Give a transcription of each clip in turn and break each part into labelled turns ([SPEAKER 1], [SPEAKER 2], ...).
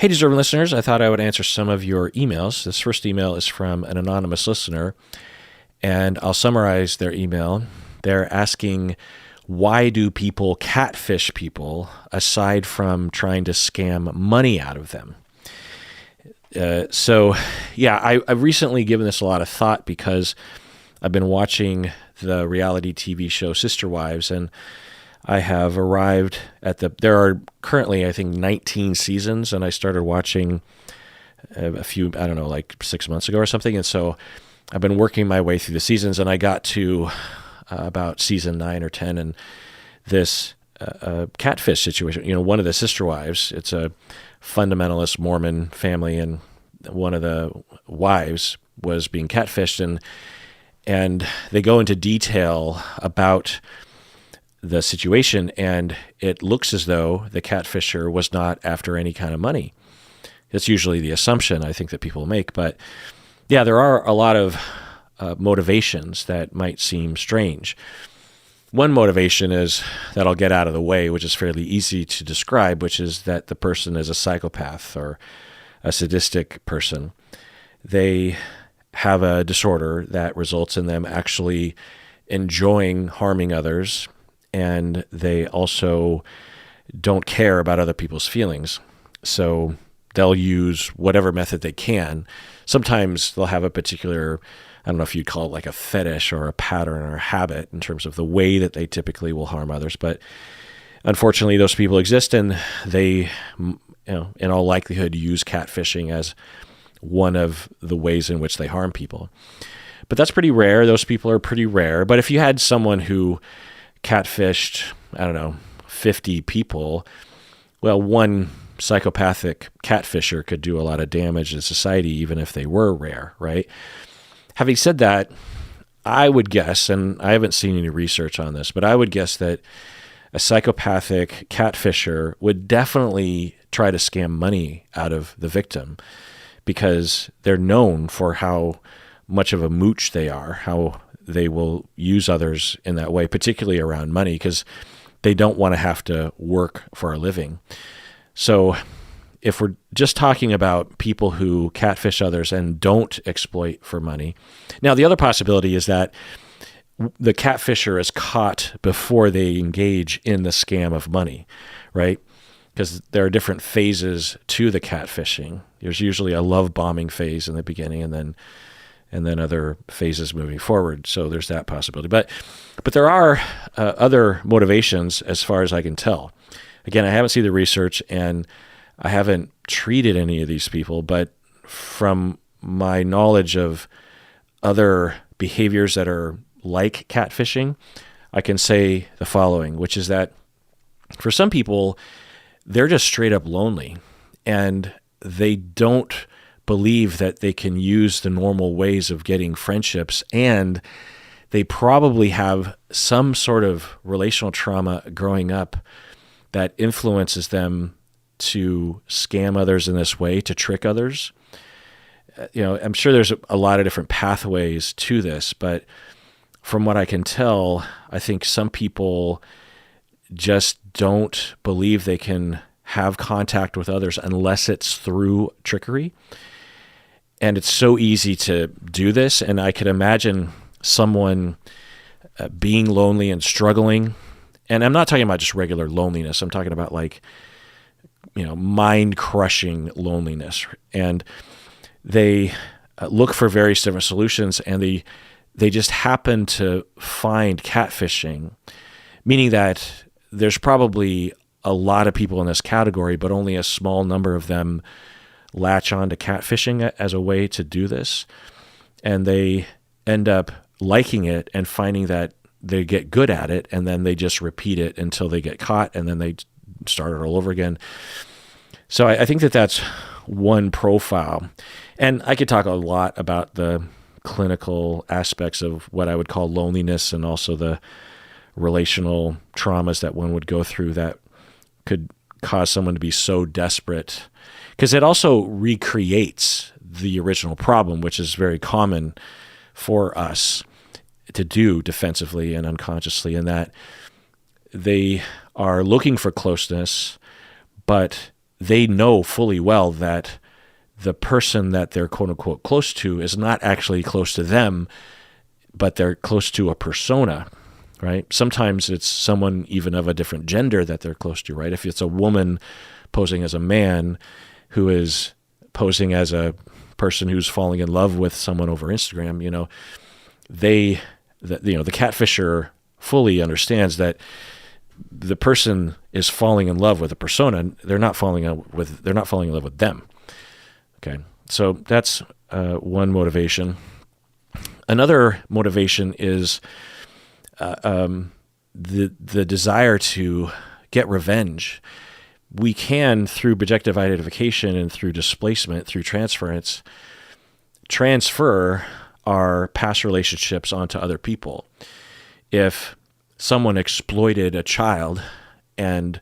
[SPEAKER 1] Hey, deserving listeners, I thought I would answer some of your emails. This first email is from an anonymous listener, and I'll summarize their email. They're asking, why do people catfish people aside from trying to scam money out of them? I've recently given this a lot of thought because I've been watching the reality TV show Sister Wives, and I have arrived at there are currently, I think, 19 seasons, and I started watching a few, I don't know, like 6 months ago or something. And so I've been working my way through the seasons, and I got to about season 9 or 10, and this catfish situation. One of the Sister Wives, it's a fundamentalist Mormon family, and one of the wives was being catfished, and they go into detail about the situation, and it looks as though the catfisher was not after any kind of money. That's usually the assumption I think that people make, but yeah, there are a lot of motivations that might seem strange. One motivation is that I'll get out of the way, which is fairly easy to describe, which is that the person is a psychopath or a sadistic person. They have a disorder that results in them actually enjoying harming others, and they also don't care about other people's feelings. So they'll use whatever method they can. Sometimes they'll have a particular, I don't know if you'd call it like a fetish or a pattern or a habit in terms of the way that they typically will harm others. But unfortunately, those people exist, and they, in all likelihood, use catfishing as one of the ways in which they harm people. But that's pretty rare. Those people are pretty rare. But if you had someone who catfished, 50 people, well, one psychopathic catfisher could do a lot of damage in society, even if they were rare, right? Having said that, I would guess, and I haven't seen any research on this, but I would guess that a psychopathic catfisher would definitely try to scam money out of the victim, because they're known for how much of a mooch they are, how they will use others in that way, particularly around money, because they don't want to have to work for a living. So if we're just talking about people who catfish others and don't exploit for money, now the other possibility is that the catfisher is caught before they engage in the scam of money, right? Because there are different phases to the catfishing. There's usually a love bombing phase in the beginning, and then other phases moving forward. So there's that possibility. But there are other motivations as far as I can tell. Again, I haven't seen the research, and I haven't treated any of these people, but from my knowledge of other behaviors that are like catfishing, I can say the following, which is that for some people, they're just straight up lonely, and they don't believe that they can use the normal ways of getting friendships, and they probably have some sort of relational trauma growing up that influences them to scam others in this way, to trick others. I'm sure there's a lot of different pathways to this, but from what I can tell, I think some people just don't believe they can have contact with others unless it's through trickery. And it's so easy to do this. And I could imagine someone being lonely and struggling. And I'm not talking about just regular loneliness. I'm talking about mind-crushing loneliness. And they look for various different solutions, and they just happen to find catfishing, meaning that there's probably a lot of people in this category, but only a small number of them latch on to catfishing as a way to do this. And they end up liking it and finding that they get good at it, and then they just repeat it until they get caught, and then they start it all over again. So I think that that's one profile. And I could talk a lot about the clinical aspects of what I would call loneliness, and also the relational traumas that one would go through that could cause someone to be so desperate, because it also recreates the original problem, which is very common for us to do defensively and unconsciously, in that they are looking for closeness, but they know fully well that the person that they're quote unquote close to is not actually close to them, but they're close to a persona, right? Sometimes it's someone even of a different gender that they're close to, right? If it's a woman posing as a man who is posing as a person who's falling in love with someone over Instagram, the catfisher fully understands that the person is falling in love with a persona. They're not falling in love with them. Okay, so that's one motivation. Another motivation is the desire to get revenge. We can, through projective identification and through displacement, through transference, transfer our past relationships onto other people. If someone exploited a child and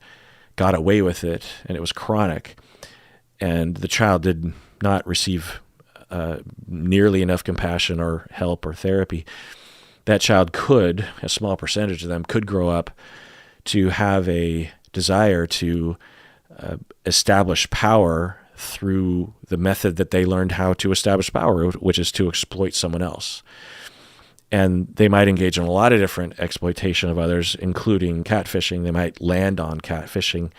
[SPEAKER 1] got away with it, and it was chronic, and the child did not receive nearly enough compassion or help or therapy, that child could, a small percentage of them, could grow up to have a desire to establish power through the method that they learned how to establish power, which is to exploit someone else. And they might engage in a lot of different exploitation of others, including catfishing. They might land on catfishing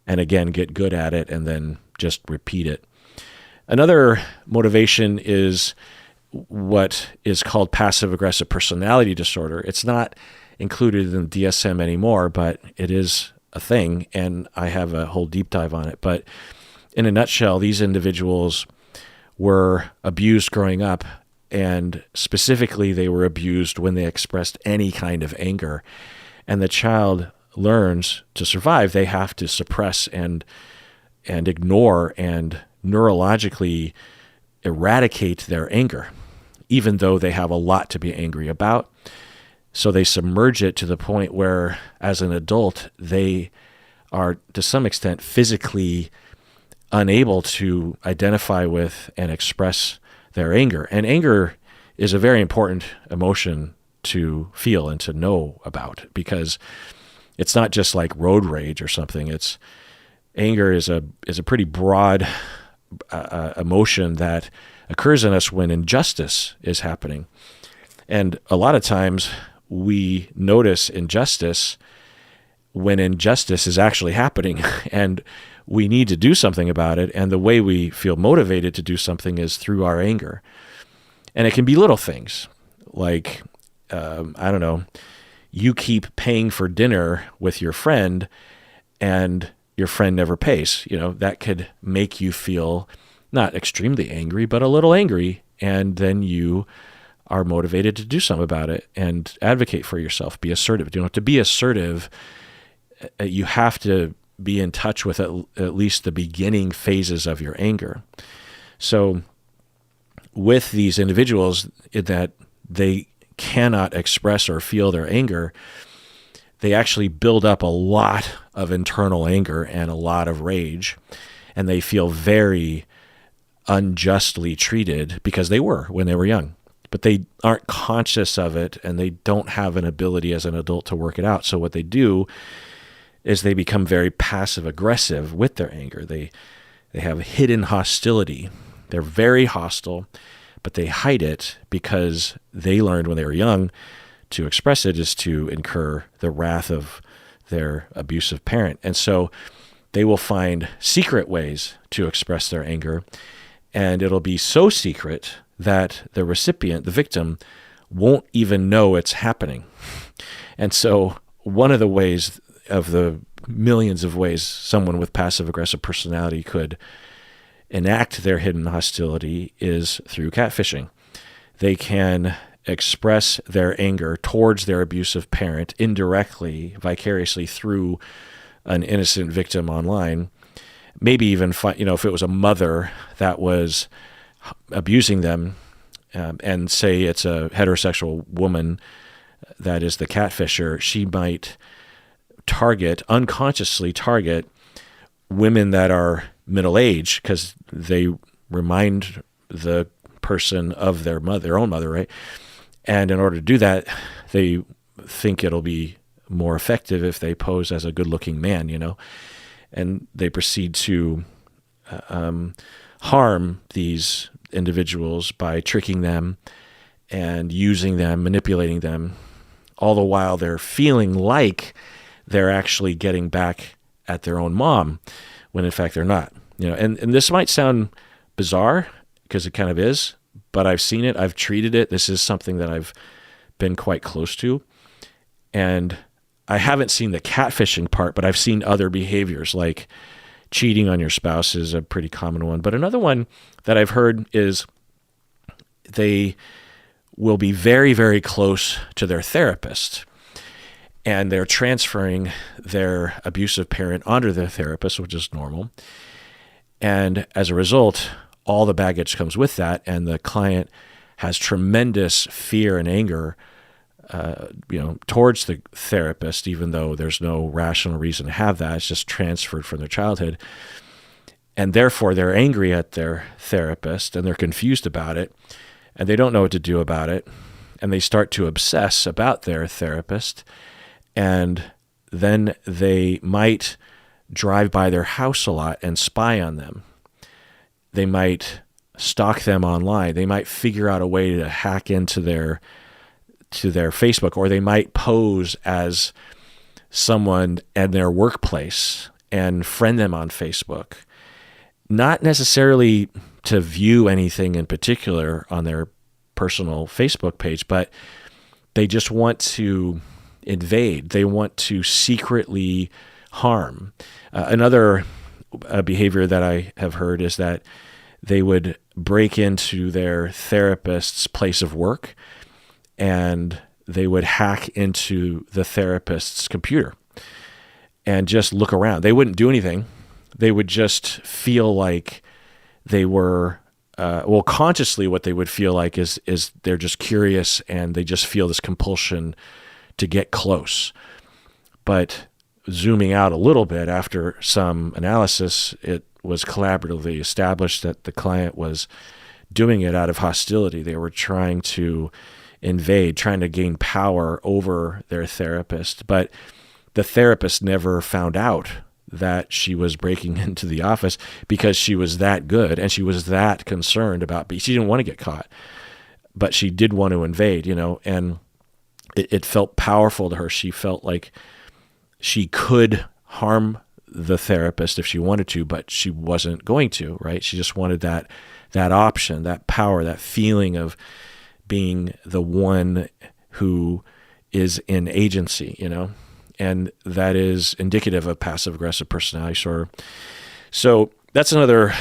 [SPEAKER 1] and again get good at it and then just repeat it. Another motivation is what is called passive-aggressive personality disorder. It's not included in DSM anymore, but it is a thing, and I have a whole deep dive on it. But in a nutshell, these individuals were abused growing up, and specifically they were abused when they expressed any kind of anger. And the child learns to survive, they have to suppress and ignore and neurologically eradicate their anger, even though they have a lot to be angry about. So they submerge it to the point where, as an adult, they are, to some extent, physically unable to identify with and express their anger. And anger is a very important emotion to feel and to know about, because it's not just like road rage or something. Anger is a pretty broad emotion that occurs in us when injustice is happening. And a lot of times we notice injustice when injustice is actually happening and we need to do something about it. And the way we feel motivated to do something is through our anger. And it can be little things like, I don't know, you keep paying for dinner with your friend and your friend never pays. That could make you feel not extremely angry, but a little angry. And then you are motivated to do something about it and advocate for yourself, be assertive. To be assertive, you have to be in touch with at least the beginning phases of your anger. So with these individuals that they cannot express or feel their anger, they actually build up a lot of internal anger and a lot of rage, and they feel very unjustly treated because they were when they were young. But they aren't conscious of it, and they don't have an ability as an adult to work it out. So what they do is they become very passive-aggressive with their anger. They have hidden hostility. They're very hostile, but they hide it because they learned when they were young to express it is to incur the wrath of their abusive parent. And so they will find secret ways to express their anger, and it'll be so secret that the recipient, the victim, won't even know it's happening. And so one of the ways, of the millions of ways someone with passive-aggressive personality could enact their hidden hostility is through catfishing. They can express their anger towards their abusive parent indirectly, vicariously through an innocent victim online. Maybe even, if it was a mother that was abusing them, and say it's a heterosexual woman that is the catfisher, she might unconsciously target women that are middle-aged because they remind the person of their own mother, right? And in order to do that, they think it'll be more effective if they pose as a good-looking man, and they proceed to harm these individuals by tricking them and using them, manipulating them, all the while they're feeling like they're actually getting back at their own mom, when in fact they're not. And this might sound bizarre, because it kind of is, but I've seen it, I've treated it. This is something that I've been quite close to. And I haven't seen the catfishing part, but I've seen other behaviors, like cheating on your spouse is a pretty common one. But another one that I've heard is they will be very, very close to their therapist, and they're transferring their abusive parent onto their therapist, which is normal. And as a result, all the baggage comes with that, and the client has tremendous fear and anger towards the therapist, even though there's no rational reason to have that. It's just transferred from their childhood. And therefore, they're angry at their therapist, and they're confused about it, and they don't know what to do about it. And they start to obsess about their therapist, and then they might drive by their house a lot and spy on them. They might stalk them online. They might figure out a way to hack into their Facebook, or they might pose as someone in their workplace and friend them on Facebook. Not necessarily to view anything in particular on their personal Facebook page, but they just want to invade. They want to secretly harm. Another behavior that I have heard is that they would break into their therapist's place of work, and they would hack into the therapist's computer and just look around. They wouldn't do anything. They would just feel like they were, consciously what they would feel like is they're just curious, and they just feel this compulsion to get close. But zooming out a little bit, after some analysis, it was collaboratively established that the client was doing it out of hostility. They were trying to invade, trying to gain power over their therapist. But the therapist never found out that she was breaking into the office, because she was that good and she was that concerned about, she didn't want to get caught, but she did want to invade, and it felt powerful to her. She felt like she could harm the therapist if she wanted to, but she wasn't going to, right? She just wanted that option, that power, that feeling of being the one who is in agency, and that is indicative of passive-aggressive personality disorder. So that's another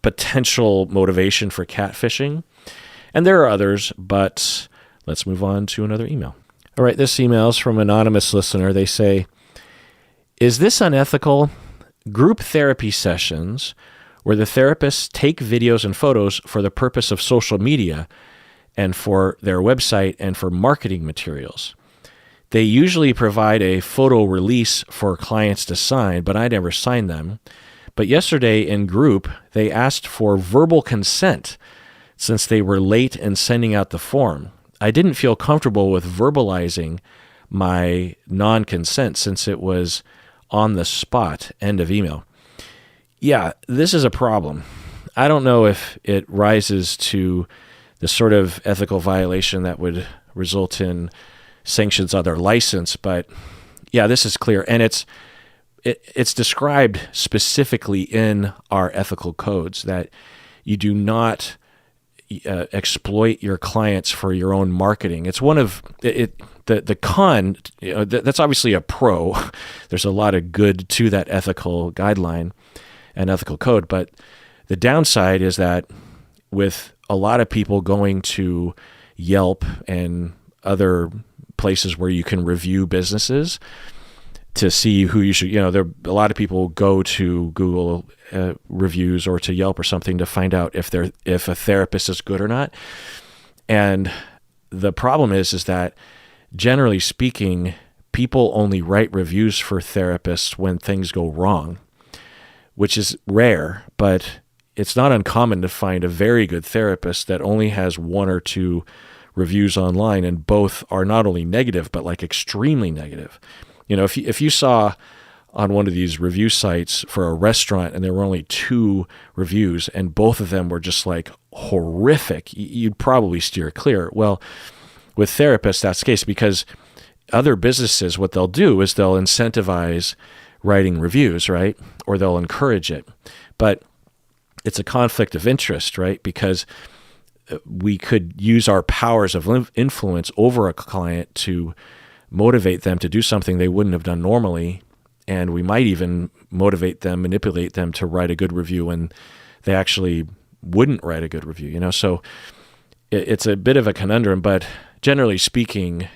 [SPEAKER 1] potential motivation for catfishing. And there are others, but let's move on to another email. All right, this email is from an anonymous listener. They say, "Is this unethical? Group therapy sessions where the therapists take videos and photos for the purpose of social media and for their website and for marketing materials. They usually provide a photo release for clients to sign, but I never sign them. But yesterday in group, they asked for verbal consent since they were late in sending out the form. I didn't feel comfortable with verbalizing my non-consent since it was on the spot." End of email. Yeah, this is a problem. I don't know if it rises to the sort of ethical violation that would result in sanctions on their license, but yeah, this is clear. And it's described specifically in our ethical codes that you do not exploit your clients for your own marketing. It's one of the con. That's obviously a pro. There's a lot of good to that ethical guideline and ethical code, but the downside is that with a lot of people going to Yelp and other places where you can review businesses to see who you should, there a lot of people go to Google reviews or to Yelp or something to find out if a therapist is good or not. And the problem is that generally speaking, people only write reviews for therapists when things go wrong, which is rare, but it's not uncommon to find a very good therapist that only has one or two reviews online, and both are not only negative, but like extremely negative. If you saw on one of these review sites for a restaurant, and there were only 2 reviews, and both of them were just like horrific. You'd probably steer clear. Well, with therapists, that's the case, because other businesses, what they'll do is they'll incentivize writing reviews, right? Or they'll encourage it. But it's a conflict of interest, right? Because we could use our powers of influence over a client to motivate them to do something they wouldn't have done normally. And we might even motivate them, manipulate them to write a good review when they actually wouldn't write a good review, you know? So it's a bit of a conundrum, but generally speaking,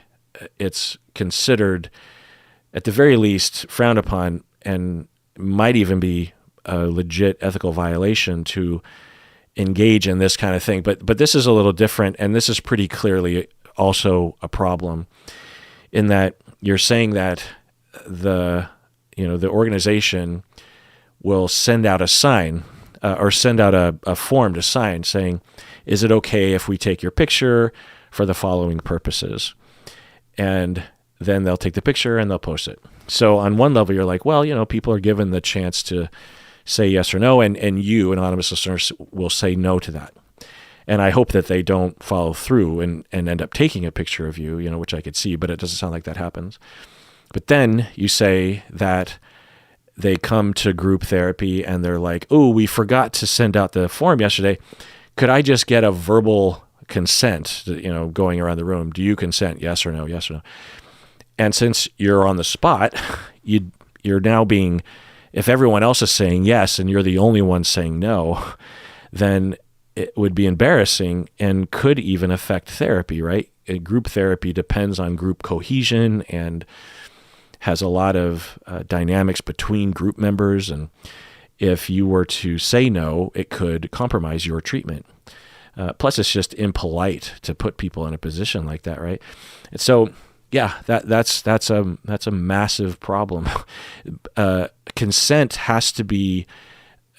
[SPEAKER 1] it's considered, at the very least, frowned upon, and might even be a legit ethical violation to engage in this kind of thing. But this is a little different, and this is pretty clearly also a problem, in that you're saying that the organization will send out a sign or send out a form to sign saying, is it okay if we take your picture for the following purposes? And then they'll take the picture and they'll post it. So on one level, you're like, well, people are given the chance to say yes or no, and you, anonymous listeners, will say no to that. And I hope that they don't follow through and end up taking a picture of you, which I could see, but it doesn't sound like that happens. But then you say that they come to group therapy and they're like, oh, we forgot to send out the form yesterday. Could I just get a verbal consent, going around the room? Do you consent? Yes or no? Yes or no? And since you're on the spot, you're now being, if everyone else is saying yes and you're the only one saying no, then it would be embarrassing and could even affect therapy, right? Group therapy depends on group cohesion and has a lot of dynamics between group members. And if you were to say no, it could compromise your treatment. Plus, it's just impolite to put people in a position like that, right? And so, yeah, that's a massive problem. Consent has to be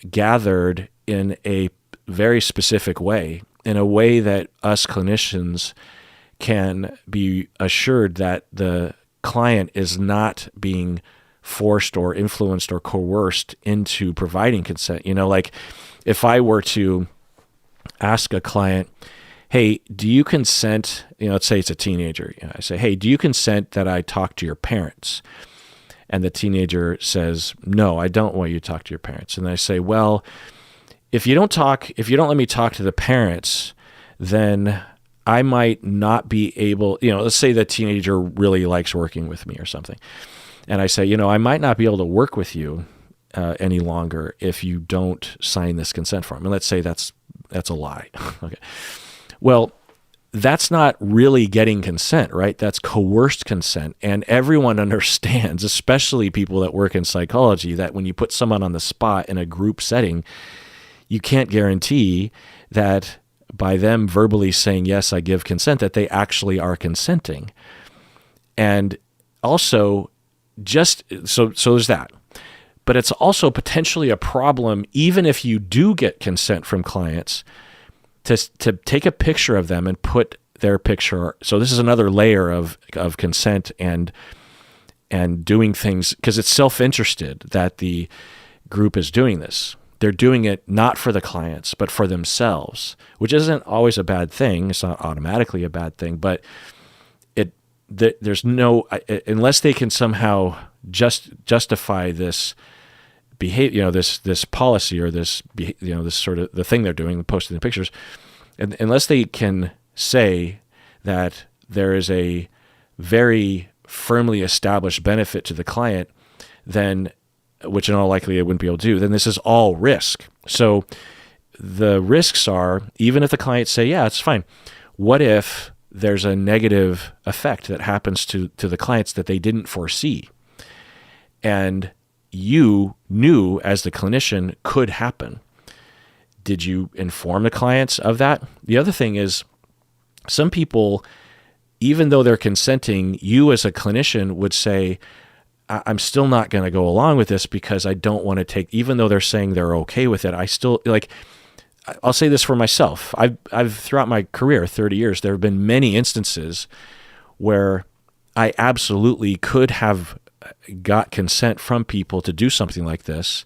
[SPEAKER 1] gathered in a very specific way, in a way that us clinicians can be assured that the client is not being forced or influenced or coerced into providing consent. Like if I were to ask a client, hey, do you consent? Let's say it's a teenager. I say, hey, do you consent that I talk to your parents? And the teenager says, no, I don't want you to talk to your parents. And I say, well, if you don't let me talk to the parents, then I might not be able, let's say the teenager really likes working with me or something. And I say, I might not be able to work with you any longer if you don't sign this consent form. And let's say that's a lie. Okay. Well, that's not really getting consent, right? That's coerced consent. And everyone understands, especially people that work in psychology, that when you put someone on the spot in a group setting, you can't guarantee that by them verbally saying, yes, I give consent, that they actually are consenting. And also, just so there's that. But it's also potentially a problem, even if you do get consent from clients, to take a picture of them and put their picture. So this is another layer of consent and doing things, because it's self-interested that the group is doing this. They're doing it not for the clients, but for themselves, which isn't always a bad thing. It's not automatically a bad thing, but there's no, unless they can somehow justify this behavior, this policy or this sort of the thing they're doing, posting the pictures, and unless they can say that there is a very firmly established benefit to the client, then, which in all likelihood it wouldn't be able to do, then this is all risk. So the risks are, even if the clients say, yeah, it's fine, what if there's a negative effect that happens to the clients that they didn't foresee? And you knew as the clinician could happen. Did you inform the clients of that? The other thing is, some people, even though they're consenting, you as a clinician would say, I'm still not going to go along with this because I don't want to take, even though they're saying they're okay with it, I still, like, I'll say this for myself. I've throughout my career, 30 years, there have been many instances where I absolutely could have got consent from people to do something like this,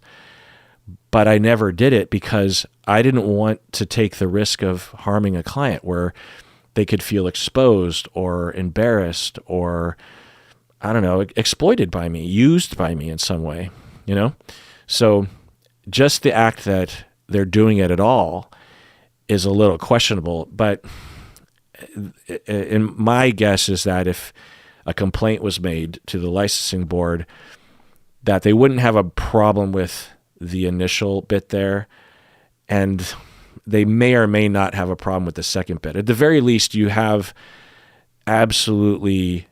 [SPEAKER 1] but I never did it because I didn't want to take the risk of harming a client where they could feel exposed or embarrassed or, I don't know, exploited by me, used by me in some way, So just the act that they're doing it at all is a little questionable. But in my guess is that if a complaint was made to the licensing board, that they wouldn't have a problem with the initial bit there, and they may or may not have a problem with the second bit. At the very least, you have absolutely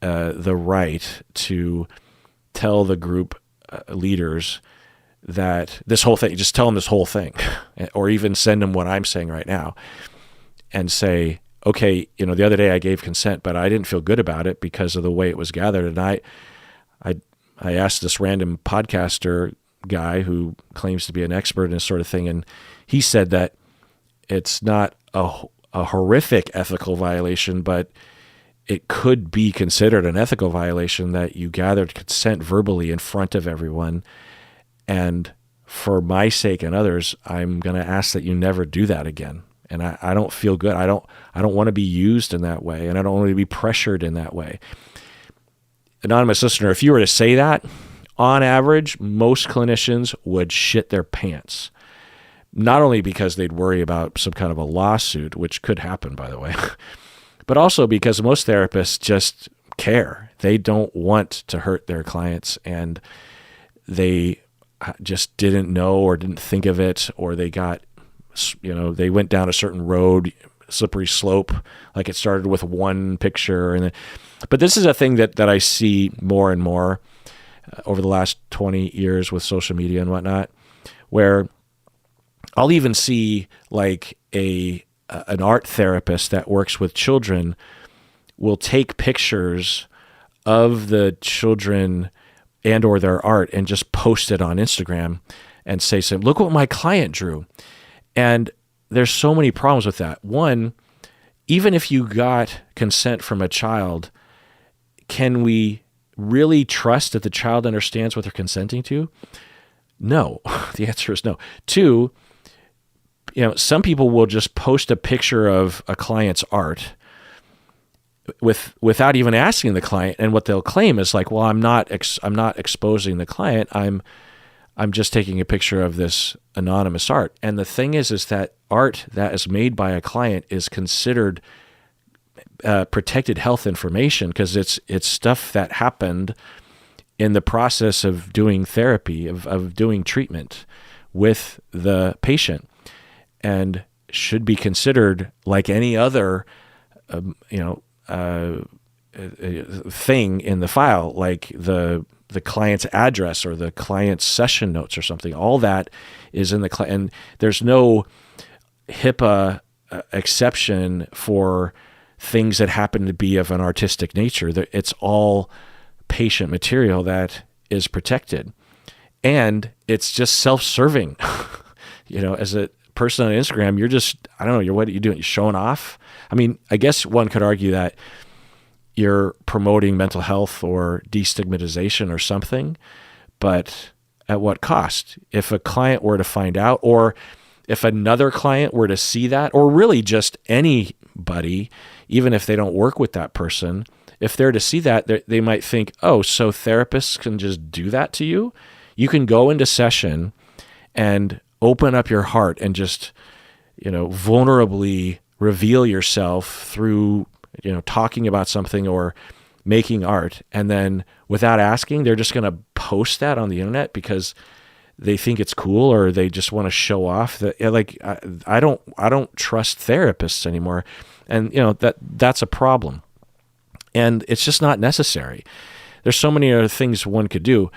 [SPEAKER 1] the right to tell the group leaders that this whole thing, just tell them this whole thing, or even send them what I'm saying right now and say, okay, the other day I gave consent, but I didn't feel good about it because of the way it was gathered. And I asked this random podcaster guy who claims to be an expert in this sort of thing, and he said that it's not a horrific ethical violation, but it could be considered an ethical violation that you gathered consent verbally in front of everyone. And for my sake and others, I'm going to ask that you never do that again. And I don't feel good. I don't want to be used in that way, and I don't want to be pressured in that way. Anonymous listener, if you were to say that, on average, most clinicians would shit their pants. Not only because they'd worry about some kind of a lawsuit, which could happen, by the way, but also because most therapists just care. They don't want to hurt their clients, and they just didn't know or didn't think of it, or they got, they went down a certain road, slippery slope, like it started with one picture. But this is a thing that I see more and more over the last 20 years with social media and whatnot, where I'll even see like an art therapist that works with children will take pictures of the children and or their art and just post it on Instagram and say, look what my client drew. And there's so many problems with that. One, even if you got consent from a child, can we really trust that the child understands what they're consenting to? No. The answer is no. Two, some people will just post a picture of a client's art without even asking the client, and what they'll claim is like, well, I'm not exposing the client. I'm just taking a picture of this anonymous art. And the thing is that art that is made by a client is considered protected health information because it's stuff that happened in the process of doing therapy, of doing treatment with the patient, and should be considered like any other, thing in the file, like the client's address or the client's session notes or something. All that is in the and there's no HIPAA exception for things that happen to be of an artistic nature. It's all patient material that is protected, and it's just self-serving. As a person on Instagram, you're just, I don't know, what are you doing? You're showing off. I mean, I guess one could argue that you're promoting mental health or destigmatization or something, but at what cost? If a client were to find out, or if another client were to see that, or really just anybody, even if they don't work with that person, if they're to see that, they might think, oh, so therapists can just do that to you? You can go into session and open up your heart and just, vulnerably reveal yourself through, talking about something or making art. And then without asking, they're just going to post that on the internet because they think it's cool, or they just want to show off that. Like, I don't trust therapists anymore. And, that's a problem. And it's just not necessary. There's so many other things one could do.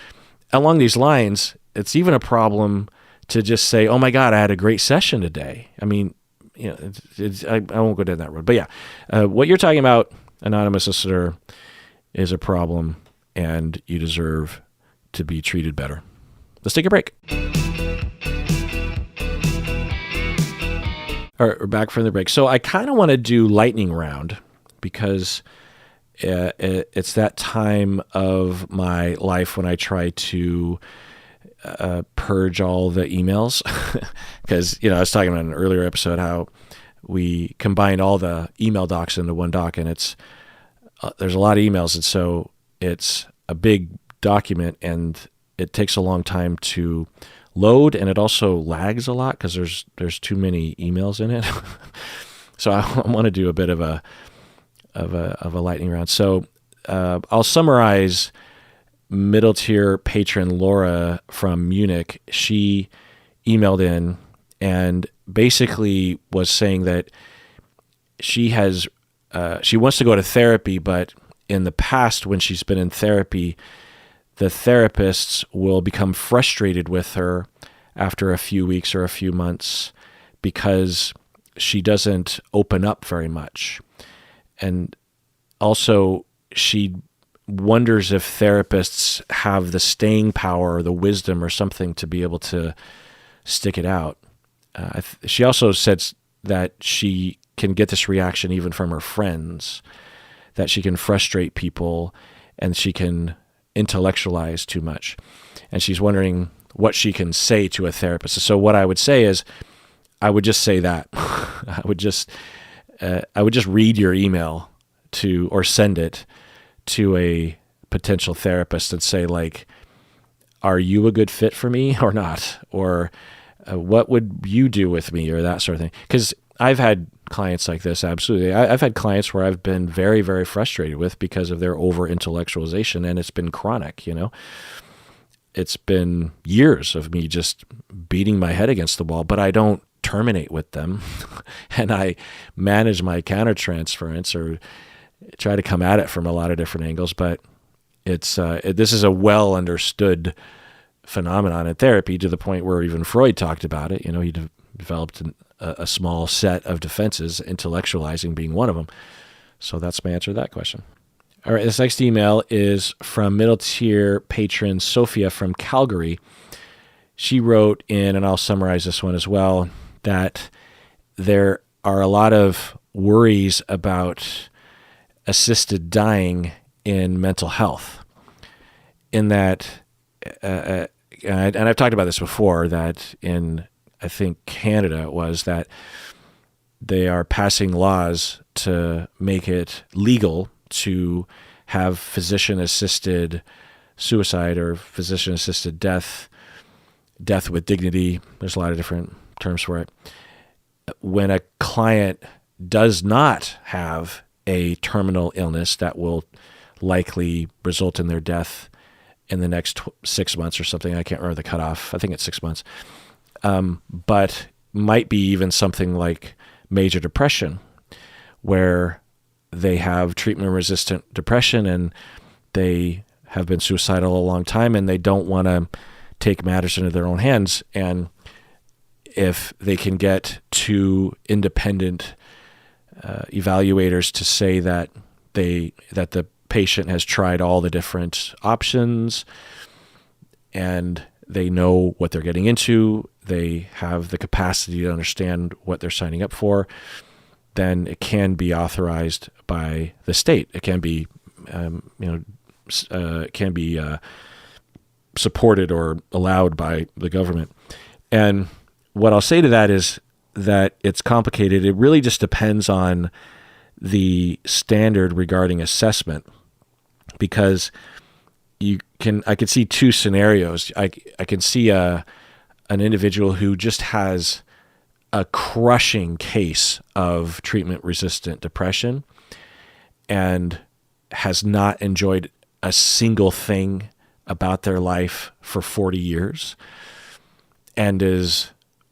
[SPEAKER 1] Along these lines, it's even a problem to just say, oh my God, I had a great session today. I mean, I won't go down that road. But yeah, what you're talking about, anonymous listener, is a problem, and you deserve to be treated better. Let's take a break. All right, we're back from the break. So I kind of want to do lightning round because it's that time of my life when I try to purge all the emails, because I was talking about in an earlier episode how we combined all the email docs into one doc, and there's a lot of emails, and so it's a big document, and it takes a long time to load, and it also lags a lot because there's too many emails in it. So I want to do a bit of a lightning round. So I'll summarize. Middle tier patron Laura from Munich, she emailed in and basically was saying that she wants to go to therapy, but in the past when she's been in therapy, the therapists will become frustrated with her after a few weeks or a few months because she doesn't open up very much. And also she wonders if therapists have the staying power or the wisdom or something to be able to stick it out. She also said that she can get this reaction even from her friends, that she can frustrate people and she can intellectualize too much. And she's wondering what she can say to a therapist. So what I would say is, I would just say that. I would just read your email or send it to a potential therapist and say, like, are you a good fit for me or not? Or what would you do with me, or that sort of thing? Because I've had clients like this, absolutely. I've had clients where I've been very, very frustrated with because of their over-intellectualization, and it's been chronic, It's been years of me just beating my head against the wall, but I don't terminate with them. And I manage my countertransference or try to come at it from a lot of different angles, but this is a well understood phenomenon in therapy, to the point where even Freud talked about it. He developed a small set of defenses, intellectualizing being one of them. So that's my answer to that question. All right, this next email is from middle tier patron Sophia from Calgary. She wrote in, and I'll summarize this one as well, that there are a lot of worries about assisted dying in mental health, in that, and I've talked about this before, that in, I think, Canada it was, that they are passing laws to make it legal to have physician-assisted suicide or physician-assisted death with dignity. There's a lot of different terms for it. When a client does not have a terminal illness that will likely result in their death in the next 6 months or something. I can't remember the cutoff. I think it's 6 months. But might be even something like major depression, where they have treatment-resistant depression and they have been suicidal a long time and they don't want to take matters into their own hands. And if they can get two independent evaluators to say that the patient has tried all the different options and they know what they're getting into, they have the capacity to understand what they're signing up for, then it can be authorized by the state. It can be, supported or allowed by the government. And what I'll say to that is that it's complicated. It really just depends on the standard regarding assessment, because I could see two scenarios. I can see an individual who just has a crushing case of treatment-resistant depression and has not enjoyed a single thing about their life for 40 years and is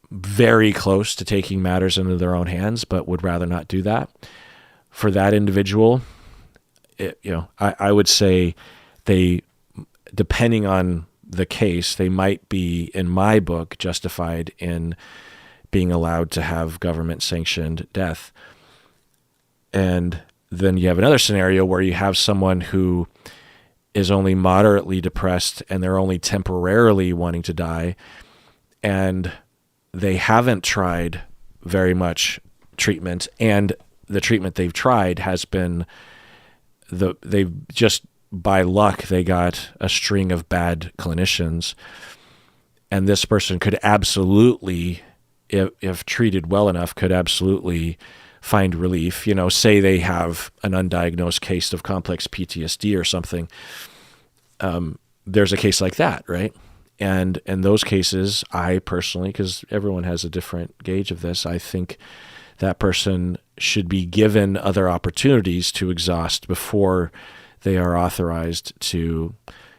[SPEAKER 1] very close to taking matters into their own hands, but would rather not do that. For that individual, I would say depending on the case, they might be, in my book, justified in being allowed to have government-sanctioned death. And then you have another scenario where you have someone who is only moderately depressed and they're only temporarily wanting to die, and they haven't tried very much treatment, and the treatment they've tried has been they just by luck they got a string of bad clinicians, and this person could absolutely, if treated well enough, could absolutely find relief. Say they have an undiagnosed case of complex PTSD or something. There's a case like that, right? And in those cases, I personally, because everyone has a different gauge of this, I think that person should be given other opportunities to exhaust before they are authorized to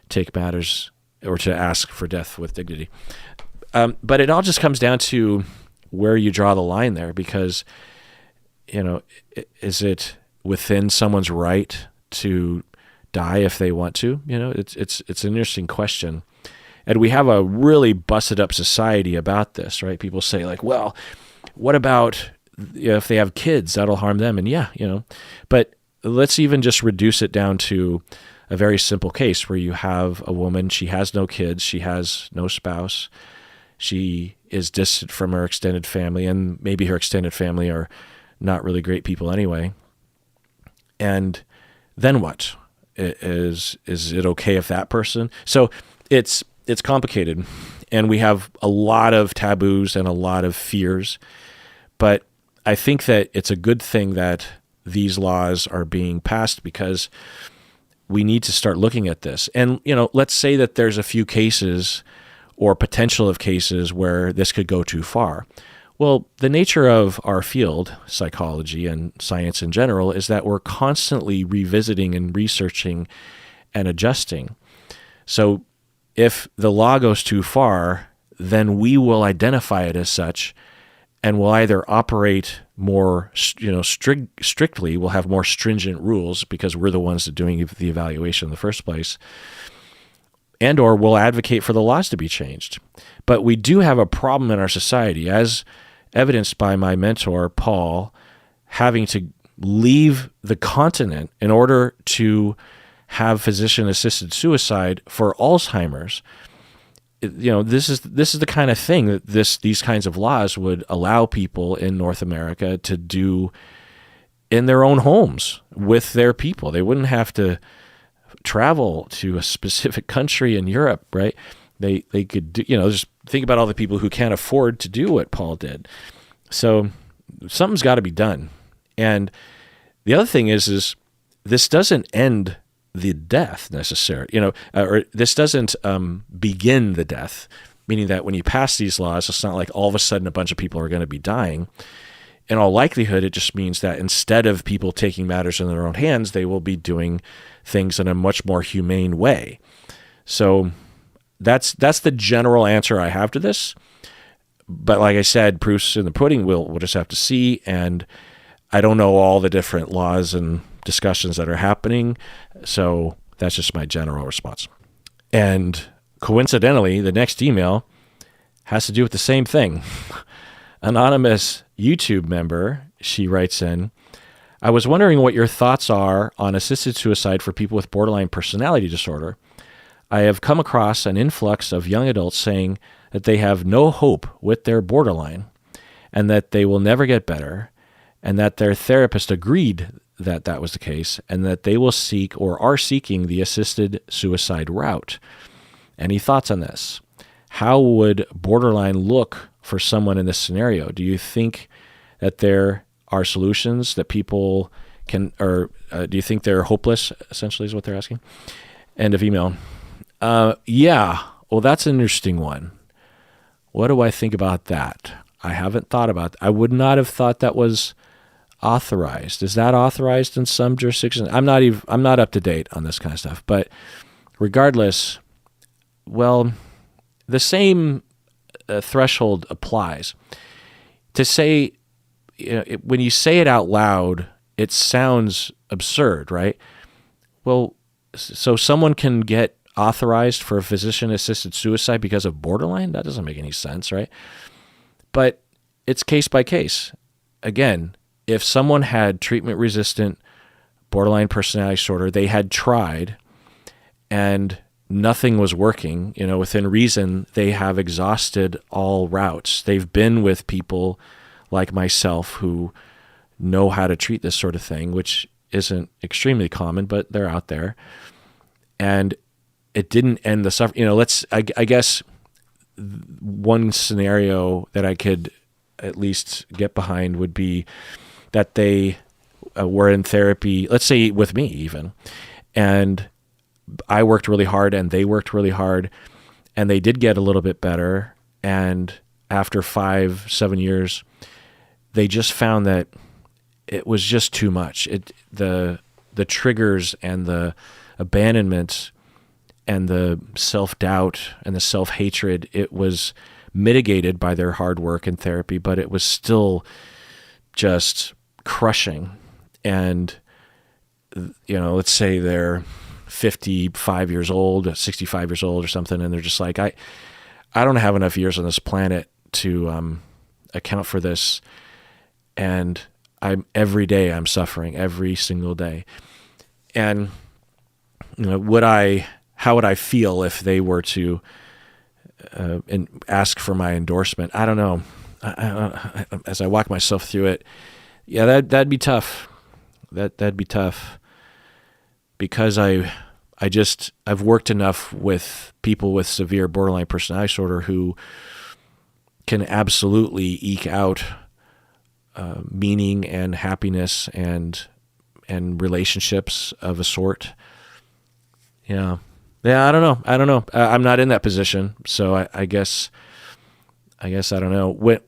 [SPEAKER 1] take matters or to ask for death with dignity. But it all just comes down to where you draw the line there, because, is it within someone's right to die if they want to? It's an interesting question. And we have a really busted up society about this, right? People say like, well, what about if they have kids, that'll harm them? And but let's even just reduce it down to a very simple case where you have a woman, she has no kids, she has no spouse, she is distant from her extended family, and maybe her extended family are not really great people anyway. And then what? Is it okay if that person? So it's complicated, and we have a lot of taboos and a lot of fears, but I think that it's a good thing that these laws are being passed, because we need to start looking at this. And, let's say that there's a few cases or potential of cases where this could go too far. Well, the nature of our field, psychology and science in general, is that we're constantly revisiting and researching and adjusting. So if the law goes too far, then we will identify it as such, and we'll either operate more, strictly, we'll have more stringent rules because we're the ones that are doing the evaluation in the first place, and or we'll advocate for the laws to be changed. But we do have a problem in our society, as evidenced by my mentor, Paul, having to leave the continent in order to have physician-assisted suicide for Alzheimer's. This is the kind of thing that these kinds of laws would allow people in North America to do in their own homes with their people. They wouldn't have to travel to a specific country in Europe, right? They could do, just think about all the people who can't afford to do what Paul did. So something's got to be done. And the other thing is this doesn't end the death necessarily, or this doesn't begin the death, meaning that when you pass these laws, it's not like all of a sudden a bunch of people are going to be dying. In all likelihood, it just means that instead of people taking matters in their own hands, they will be doing things in a much more humane way. So that's the general answer I have to this. But like I said, proof's in the pudding. We'll just have to see. And I don't know all the different laws and discussions that are happening. So that's just my general response. And coincidentally, the next email has to do with the same thing. Anonymous YouTube member, she writes in, I was wondering what your thoughts are on assisted suicide for people with borderline personality disorder. I have come across an influx of young adults saying that they have no hope with their borderline and that they will never get better, and that their therapist agreed that that was the case, and that they will seek or are seeking the assisted suicide route. Any thoughts on this? How would borderline look for someone in this scenario? Do you think that there are solutions that people can, or do you think they're hopeless, essentially is what they're asking? End of email. Yeah, well, that's an interesting one. What do I think about that? I haven't thought about that. I would not have thought that was authorized. Is that authorized in some jurisdictions? I'm not up to date on this kind of stuff. But regardless, well, the same threshold applies. To say, when you say it out loud, it sounds absurd, right? Well, so someone can get authorized for physician-assisted suicide because of borderline? That doesn't make any sense, right? But it's case by case. Again, if someone had treatment-resistant borderline personality disorder, they had tried and nothing was working, within reason, they have exhausted all routes. They've been with people like myself who know how to treat this sort of thing, which isn't extremely common, but they're out there. And it didn't end the suffering. I guess one scenario that I could at least get behind would be that they were in therapy, let's say with me even, and I worked really hard and they worked really hard, and they did get a little bit better. And after 5-7 years, they just found that it was just too much. The triggers and the abandonment and the self-doubt and the self-hatred, it was mitigated by their hard work in therapy, but it was still just crushing. And, let's say they're 55 years old, 65 years old or something, and they're just like, I don't have enough years on this planet to account for this. And every day I'm suffering, every single day. And, how would I feel if they were to ask for my endorsement? I don't know. As I walk myself through it, yeah, that'd be tough. That'd be tough, because I've worked enough with people with severe borderline personality disorder who can absolutely eke out meaning and happiness and relationships of a sort. Yeah. I don't know. I'm not in that position, so I guess I don't know.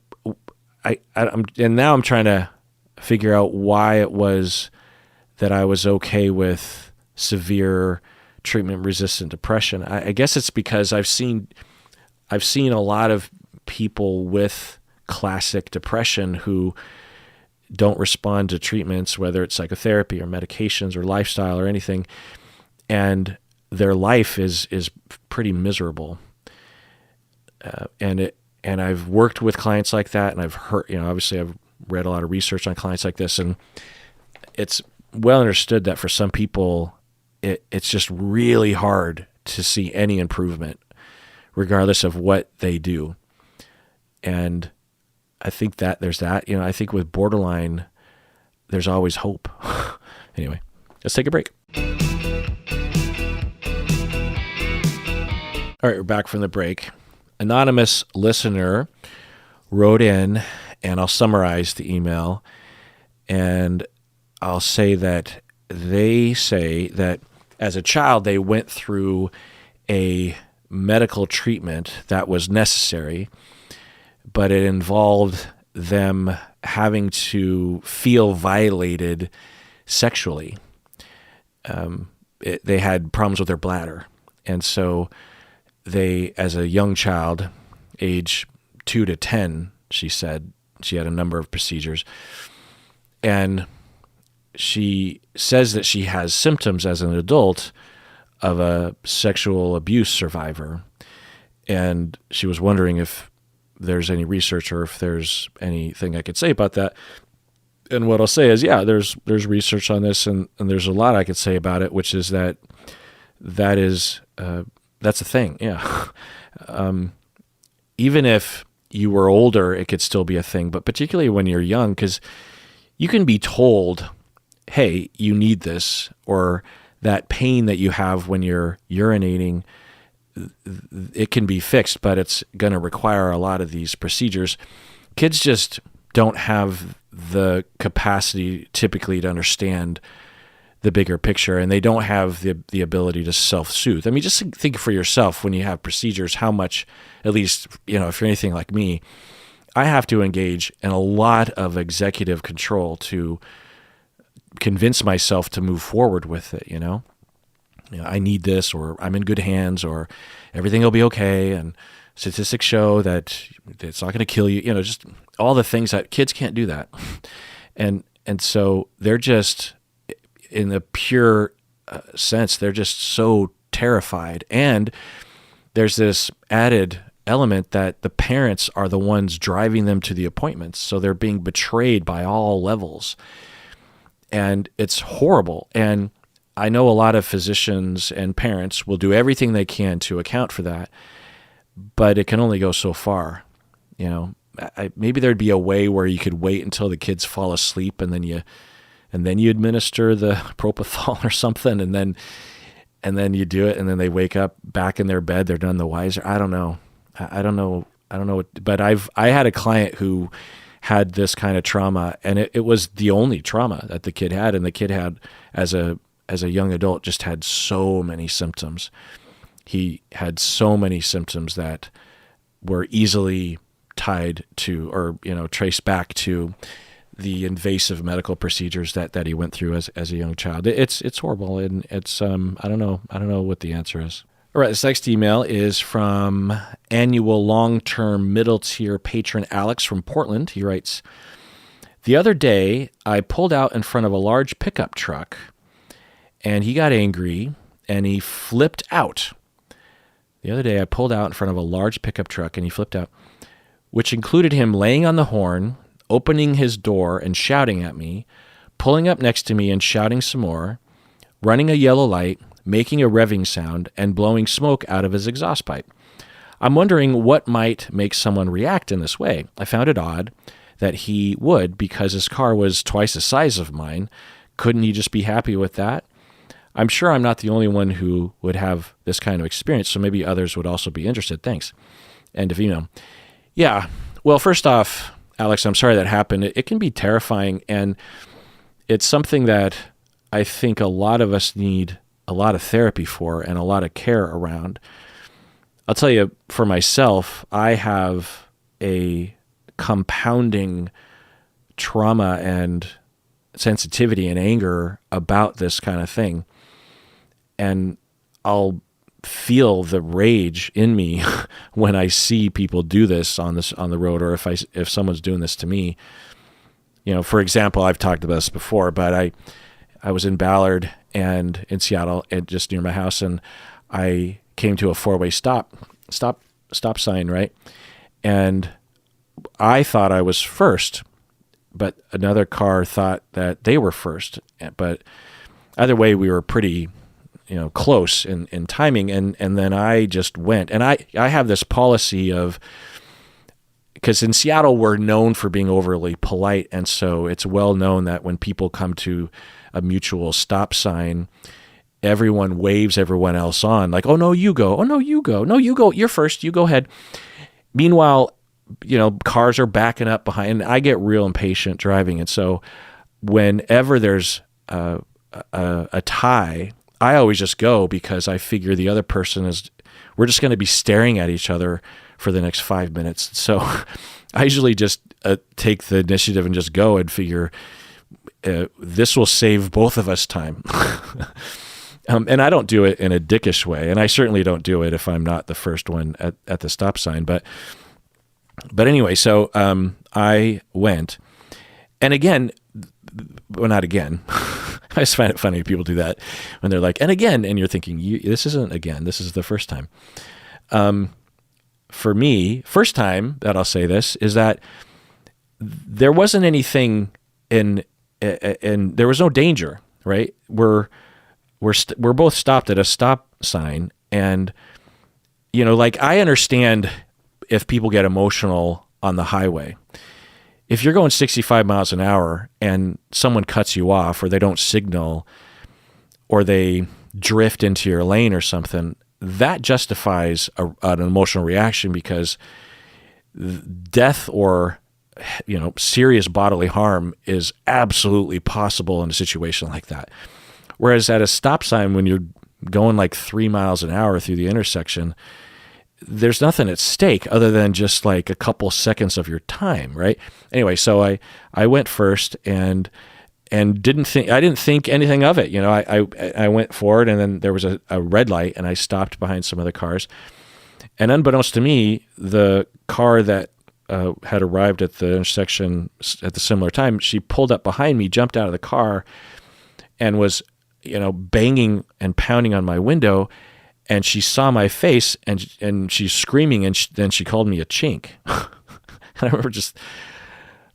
[SPEAKER 1] And now I'm trying to figure out why it was that I was okay with severe treatment-resistant depression. I guess it's because I've seen a lot of people with classic depression who don't respond to treatments, whether it's psychotherapy or medications or lifestyle or anything, and their life is pretty miserable. And I've worked with clients like that, and I've heard, obviously I've read a lot of research on clients like this, and it's well understood that for some people, it's just really hard to see any improvement, regardless of what they do. And I think that there's that. I think with borderline, there's always hope. Anyway, let's take a break. All right, we're back from the break. Anonymous listener wrote in, and I'll summarize the email, and I'll say that they say that as a child, they went through a medical treatment that was necessary, but it involved them having to feel violated sexually. They had problems with their bladder. And so they, as a young child, age 2 to 10, she said, she had a number of procedures. And she says that she has symptoms as an adult of a sexual abuse survivor. And she was wondering if there's any research or if there's anything I could say about that. And what I'll say is, yeah, there's research on this, and there's a lot I could say about it, which is that's a thing, yeah. Even if you were older, it could still be a thing, but particularly when you're young, because you can be told, hey, you need this, or that pain that you have when you're urinating, it can be fixed, but it's going to require a lot of these procedures. Kids just don't have the capacity typically to understand the bigger picture, and they don't have the ability to self-soothe. I mean, just think for yourself when you have procedures, how much, at least, if you're anything like me, I have to engage in a lot of executive control to convince myself to move forward with it, I need this, or I'm in good hands, or everything will be okay, and statistics show that it's not going to kill you, just all the things that kids can't do that. And so they're just, in the pure sense, they're just so terrified. And there's this added element that the parents are the ones driving them to the appointments. So they're being betrayed by all levels. And it's horrible. And I know a lot of physicians and parents will do everything they can to account for that, but it can only go so far. Maybe there'd be a way where you could wait until the kids fall asleep and then you and then you administer the propofol or something, and then you do it, and then they wake up back in their bed, they're none the wiser. I don't know. I don't know. But I had a client who had this kind of trauma, and it was the only trauma that the kid had, and the kid had, as a young adult, just had so many symptoms. He had so many symptoms that were easily tied to, or traced back to, the invasive medical procedures that he went through as a young child. It's horrible, and it's I don't know what the answer is. All right, this next email is from annual long-term middle-tier patron Alex from Portland. He writes, "The other day, I pulled out in front of a large pickup truck, and he got angry, and he flipped out. The other day, I pulled out in front of a large pickup truck, and he flipped out, which included him laying on the horn, opening his door and shouting at me, pulling up next to me and shouting some more, running a yellow light, making a revving sound, and blowing smoke out of his exhaust pipe. I'm wondering what might make someone react in this way. I found it odd that he would, because his car was twice the size of mine. Couldn't he just be happy with that? I'm sure I'm not the only one who would have this kind of experience, so maybe others would also be interested. Thanks." End of email. Yeah, well, first off, Alex, I'm sorry that happened. It can be terrifying, and it's something that I think a lot of us need a lot of therapy for and a lot of care around. I'll tell you, for myself, I have a compounding trauma and sensitivity and anger about this kind of thing. And I'll feel the rage in me when I see people do this on the road, or if someone's doing this to me. For example, I've talked about this before, but I was in Ballard and in Seattle, and just near my house, and I came to a four-way stop sign, right? And I thought I was first, but another car thought that they were first. But either way, we were pretty, close in timing. And then I just went, and I have this policy of, because in Seattle, we're known for being overly polite. And so it's well known that when people come to a mutual stop sign, everyone waves everyone else on, like, "Oh, no, you go. Oh, no, you go. No, you go. You're first. You go ahead." Meanwhile, cars are backing up behind, and I get real impatient driving. And so whenever there's a tie, I always just go, because I figure the other person we're just going to be staring at each other for the next 5 minutes. So I usually just take the initiative and just go and figure this will save both of us time. And I don't do it in a dickish way, and I certainly don't do it if I'm not the first one at the stop sign. But anyway, so I went, and again, well, not again. I just find it funny when people do that, when they're like, "and again," and you're thinking, this isn't again, this is the first time. For me, first time that I'll say this is that there wasn't anything and there was no danger, right? We're both stopped at a stop sign, and I understand if people get emotional on the highway. If you're going 65 miles an hour and someone cuts you off, or they don't signal, or they drift into your lane or something, that justifies an emotional reaction, because death or serious bodily harm is absolutely possible in a situation like that. Whereas at a stop sign, when you're going like 3 miles an hour through the intersection, there's nothing at stake other than just like a couple seconds of your time, right? Anyway, so I went first and didn't think anything of it. I went forward, and then there was a red light, and I stopped behind some other cars. And unbeknownst to me, the car that had arrived at the intersection at the similar time, she pulled up behind me, jumped out of the car, and was, banging and pounding on my window. And she saw my face, and she's screaming, and then she called me a chink. And I remember just,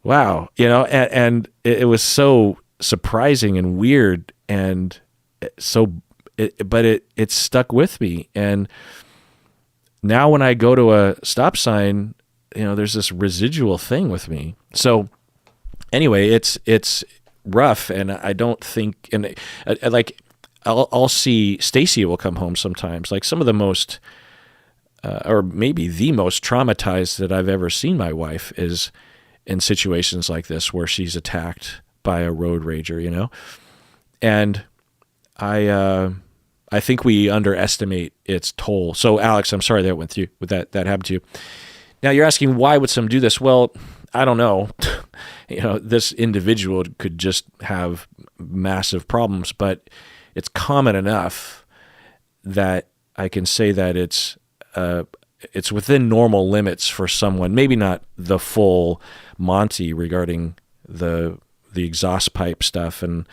[SPEAKER 1] wow, and it was so surprising and weird, and but it stuck with me. And now when I go to a stop sign, there's this residual thing with me. So anyway, it's rough, and I don't think, and like I'll see Stacy will come home sometimes, like some of the most, or maybe the most traumatized that I've ever seen my wife is in situations like this where she's attacked by a road rager, and I think we underestimate its toll. So Alex, I'm sorry that went through with that happened to you. Now you're asking, why would someone do this? Well, I don't know. This individual could just have massive problems, but it's common enough that I can say that it's within normal limits for someone. Maybe not the full Monty regarding the exhaust pipe stuff and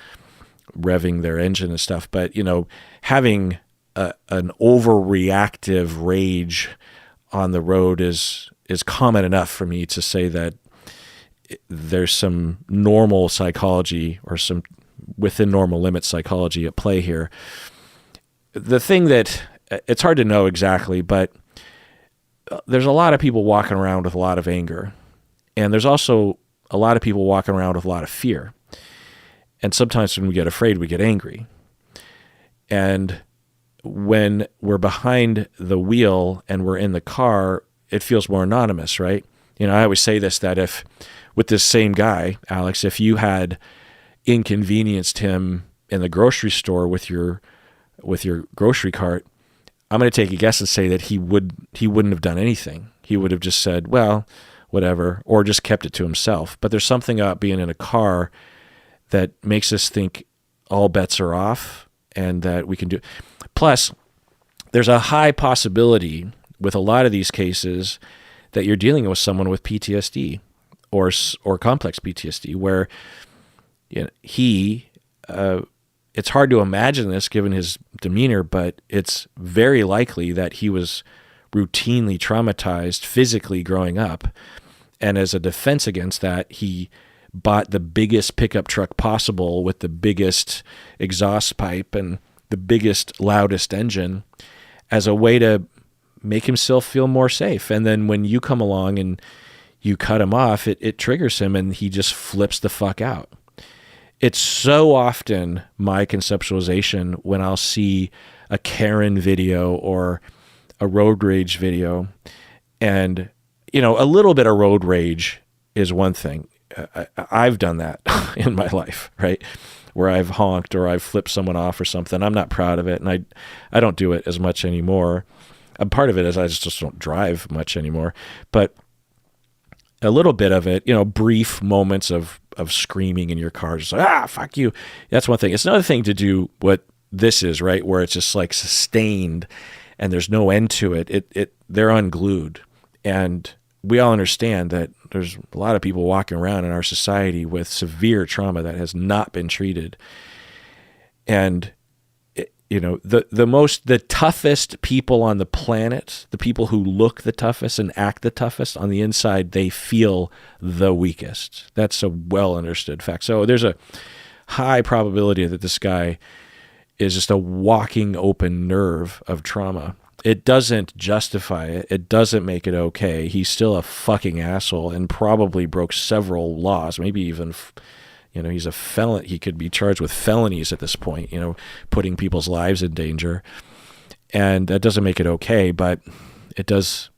[SPEAKER 1] revving their engine and stuff, but having an overreactive rage on the road is common enough for me to say that there's some normal psychology or some within normal limits psychology at play here. The thing that it's hard to know exactly, but there's a lot of people walking around with a lot of anger, and there's also a lot of people walking around with a lot of fear. And sometimes when we get afraid, we get angry. And when we're behind the wheel and we're in the car, it feels more anonymous, right? I always say this, that if with this same guy, Alex, if you had inconvenienced him in the grocery store with your grocery cart, I'm going to take a guess and say that he wouldn't have done anything. He would have just said, well, whatever, or just kept it to himself. But there's something about being in a car that makes us think all bets are off and that we can do. Plus, there's a high possibility with a lot of these cases that you're dealing with someone with PTSD or complex PTSD, where it's hard to imagine this given his demeanor, but it's very likely that he was routinely traumatized physically growing up. And as a defense against that, he bought the biggest pickup truck possible with the biggest exhaust pipe and the biggest, loudest engine as a way to make himself feel more safe. And then when you come along and you cut him off, it triggers him and he just flips the fuck out. It's so often my conceptualization when I'll see a Karen video or a road rage video, and a little bit of road rage is one thing. I've done that in my life, right? Where I've honked or I've flipped someone off or something. I'm not proud of it, and I don't do it as much anymore. A part of it is I just don't drive much anymore. But a little bit of it, brief moments of screaming in your car, just like, fuck you. That's one thing. It's another thing to do what this is, right? Where it's just like sustained and there's no end to it. They're unglued. And we all understand that there's a lot of people walking around in our society with severe trauma that has not been treated. And the toughest people on the planet, the people who look the toughest and act the toughest, on the inside, they feel the weakest. That's a well understood fact. So there's a high probability that this guy is just a walking open nerve of trauma. It doesn't justify it. It doesn't make it okay. He's still a fucking asshole and probably broke several laws, maybe even, he's a felon. He could be charged with felonies at this point, putting people's lives in danger. And that doesn't make it okay, but it does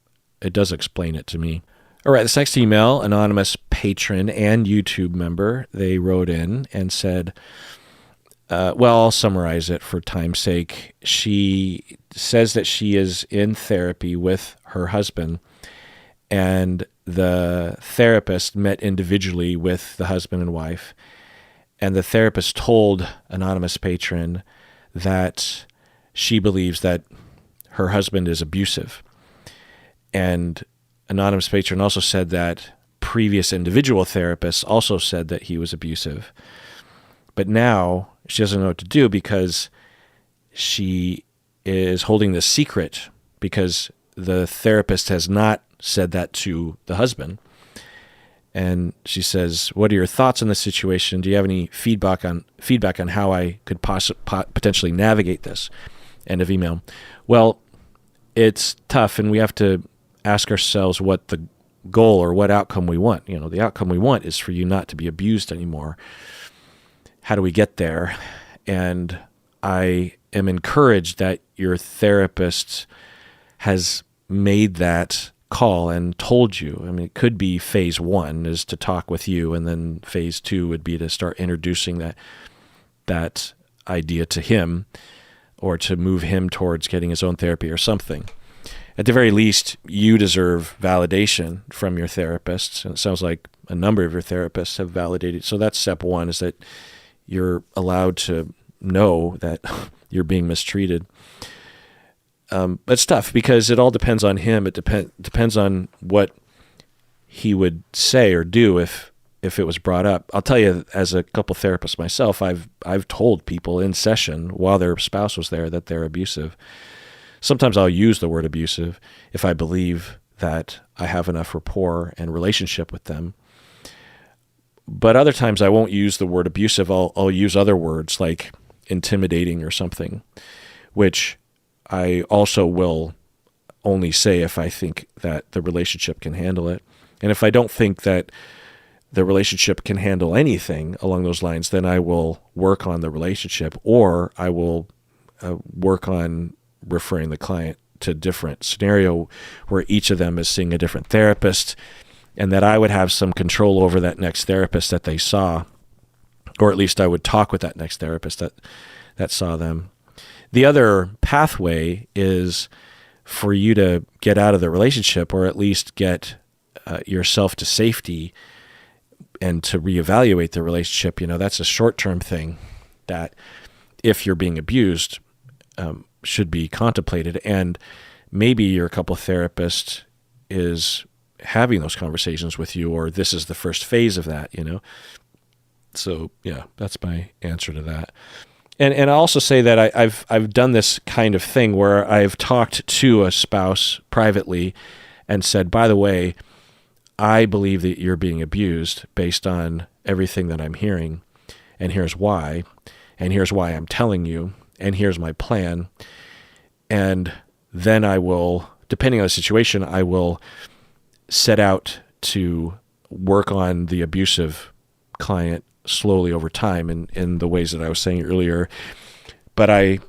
[SPEAKER 1] explain it to me. All right, this next email, anonymous patron and YouTube member, they wrote in and said, I'll summarize it for time's sake. She says that she is in therapy with her husband, and the therapist met individually with the husband and wife, and the therapist told anonymous patron that she believes that her husband is abusive. And anonymous patron also said that previous individual therapists also said that he was abusive. But now she doesn't know what to do because she is holding this secret because the therapist has not said that to the husband. And she says, what are your thoughts on this situation? Do you have any feedback on how I could potentially navigate this? End of email. Well, it's tough, and we have to ask ourselves what the goal or what outcome we want. The outcome we want is for you not to be abused anymore. how do we get there? And I am encouraged that your therapist has made that call and told you. I mean, it could be phase 1 is to talk with you, and then phase 2 would be to start introducing that idea to him, or to move him towards getting his own therapy or something. At the very least, you deserve validation from your therapist. And it sounds like a number of your therapists have validated. So that's step 1, is that you're allowed to know that you're being mistreated. But it's tough because it all depends on him. It depends on what he would say or do if it was brought up. I'll tell you, as a couple therapists myself, I've told people in session while their spouse was there that they're abusive. Sometimes I'll use the word abusive if I believe that I have enough rapport and relationship with them. But other times I won't use the word abusive. I'll use other words like intimidating or something, which I also will only say if I think that the relationship can handle it. And if I don't think that the relationship can handle anything along those lines, then I will work on the relationship, or I will work on referring the client to a different scenario where each of them is seeing a different therapist, and that I would have some control over that next therapist that they saw, or at least I would talk with that next therapist that saw them. The other pathway is for you to get out of the relationship, or at least get yourself to safety and to reevaluate the relationship. That's a short-term thing that, if you're being abused, should be contemplated. And maybe your couple therapist is having those conversations with you, or this is the first phase of that, So yeah, that's my answer to that. And I'll also say that I've done this kind of thing where I've talked to a spouse privately and said, by the way, I believe that you're being abused based on everything that I'm hearing, and here's why I'm telling you, and here's my plan. And then I will, depending on the situation, I will set out to work on the abusive client slowly over time in the ways that I was saying earlier. But I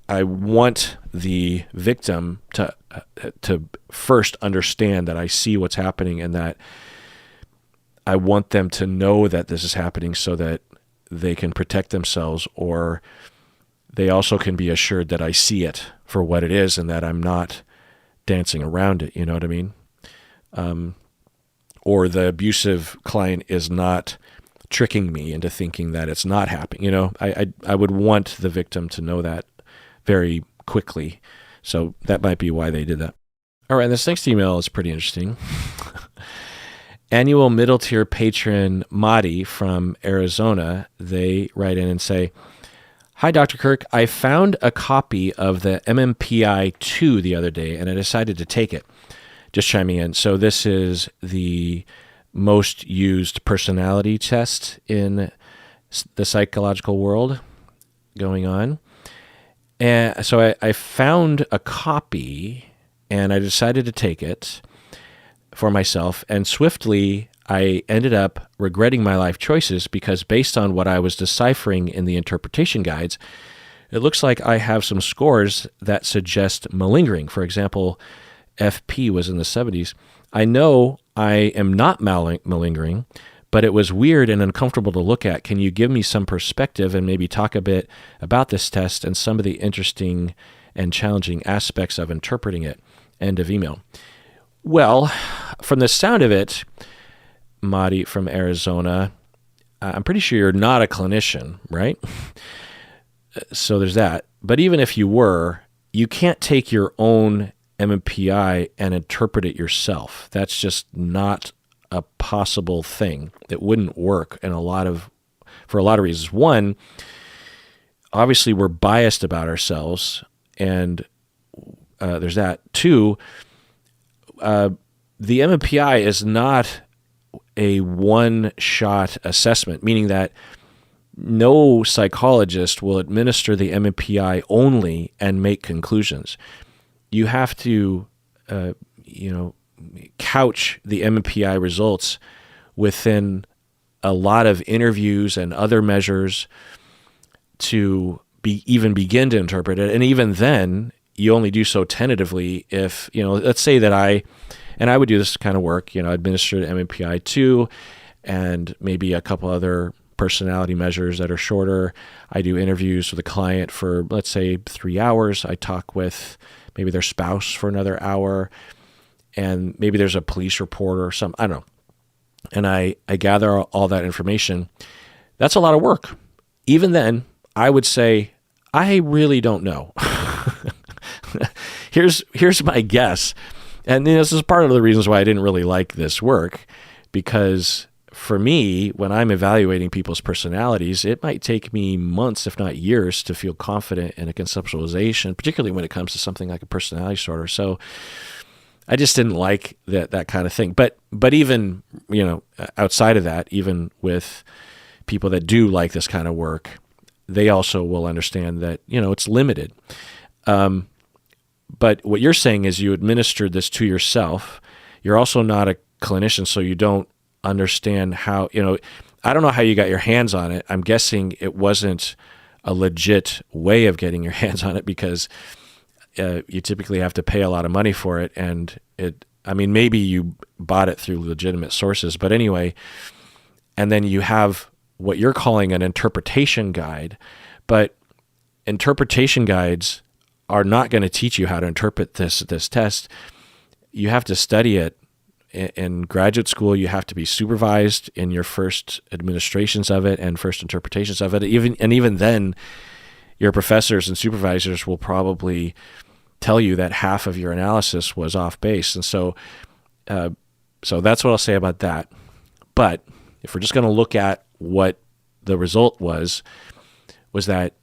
[SPEAKER 1] want the victim to first understand that I see what's happening, and that I want them to know that this is happening so that they can protect themselves, or they also can be assured that I see it for what it is and that I'm not dancing around it. You know what I mean? Or the abusive client is not tricking me into thinking that it's not happening. I would want the victim to know that very quickly. So that might be why they did that. All right, and this next email is pretty interesting. Annual middle tier patron Madi from Arizona, they write in and say, "Hi, Dr. Kirk. I found a copy of the MMPI 2 the other day, and I decided to take it." Just chiming in. So this is the most used personality test in the psychological world going on. And so I found a copy, and I decided to take it for myself. And swiftly, I ended up regretting my life choices, because based on what I was deciphering in the interpretation guides, it looks like I have some scores that suggest malingering. For example, FP was in the 70s. I know I am not malingering, but it was weird and uncomfortable to look at. Can you give me some perspective and maybe talk a bit about this test and some of the interesting and challenging aspects of interpreting it? End of email. Well, from the sound of it, Madi from Arizona, I'm pretty sure you're not a clinician, right? So there's that. But even if you were, you can't take your own MMPI and interpret it yourself. That's just not a possible thing. It wouldn't work for a lot of reasons. One, obviously we're biased about ourselves, and there's that. Two, the MMPI is not a one-shot assessment, meaning that no psychologist will administer the MMPI only and make conclusions. You have to, couch the MMPI results within a lot of interviews and other measures to even begin to interpret it. And even then, you only do so tentatively if, let's say that I would do this kind of work, administered MMPI-2 and maybe a couple other personality measures that are shorter. I do interviews with a client for, let's say, 3 hours. I talk with maybe their spouse for another hour, and maybe there's a police report or something, I don't know. And I gather all that information. That's a lot of work. Even then, I would say, I really don't know. Here's my guess. And this is part of the reasons why I didn't really like this work, because for me, when I'm evaluating people's personalities, it might take me months, if not years, to feel confident in a conceptualization, particularly when it comes to something like a personality disorder. So I just didn't like that kind of thing. But even, outside of that, even with people that do like this kind of work, they also will understand that, it's limited. But what you're saying is you administered this to yourself. You're also not a clinician, so you don't understand how, I don't know how you got your hands on it. I'm guessing it wasn't a legit way of getting your hands on it, because you typically have to pay a lot of money for it. And maybe you bought it through legitimate sources, but anyway, and then you have what you're calling an interpretation guide, but interpretation guides are not going to teach you how to interpret this test. You have to study it in graduate school. You have to be supervised in your first administrations of it and first interpretations of it. Even then, your professors and supervisors will probably tell you that half of your analysis was off base. And so that's what I'll say about that. But if we're just going to look at what the result was that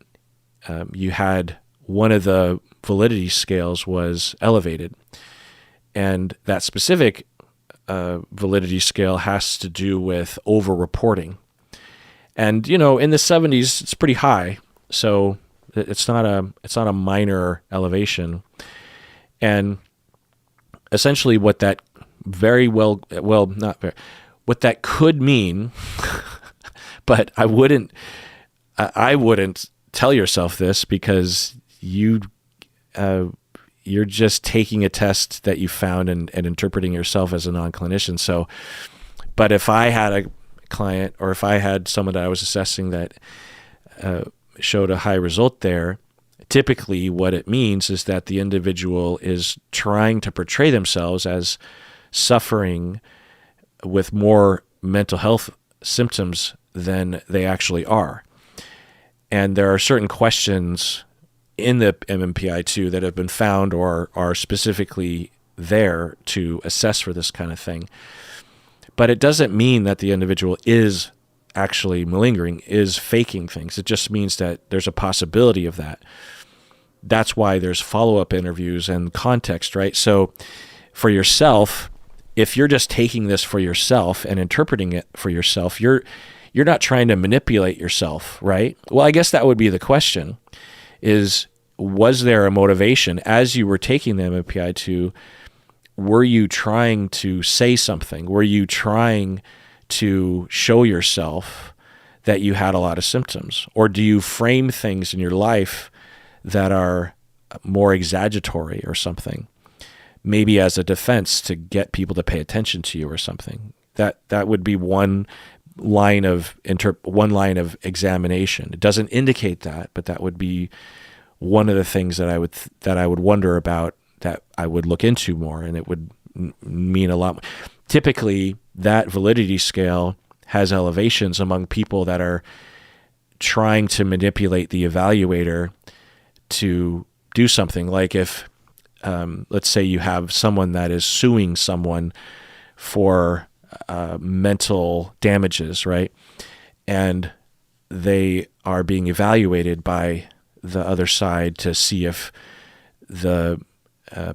[SPEAKER 1] you had one of the validity scales was elevated. And that specific validity scale has to do with over-reporting. And, in the 70s, it's pretty high. So it's not a minor elevation. And essentially what that what that could mean, but I wouldn't tell yourself this, because you're just taking a test that you found and interpreting yourself as a non-clinician. So, but if I had a client, or if I had someone that I was assessing that showed a high result there, typically what it means is that the individual is trying to portray themselves as suffering with more mental health symptoms than they actually are. And there are certain questions in the MMPI-2 that have been found or are specifically there to assess for this kind of thing. But it doesn't mean that the individual is actually malingering, is faking things. It just means that there's a possibility of that. That's why there's follow-up interviews and context, right? So for yourself, if you're just taking this for yourself and interpreting it for yourself, you're not trying to manipulate yourself, right? Well, I guess that would be the question, was there a motivation as you were taking the MMPI-2? Were you trying to say something? Were you trying to show yourself that you had a lot of symptoms? Or do you frame things in your life that are more exaggeratory or something? Maybe as a defense to get people to pay attention to you or something. That would be one line of examination. It doesn't indicate that, but that would be one of the things that I would wonder about, that I would look into more, and it would mean a lot. Typically, that validity scale has elevations among people that are trying to manipulate the evaluator to do something. Like if, let's say you have someone that is suing someone for mental damages, right? And they are being evaluated by the other side to see if the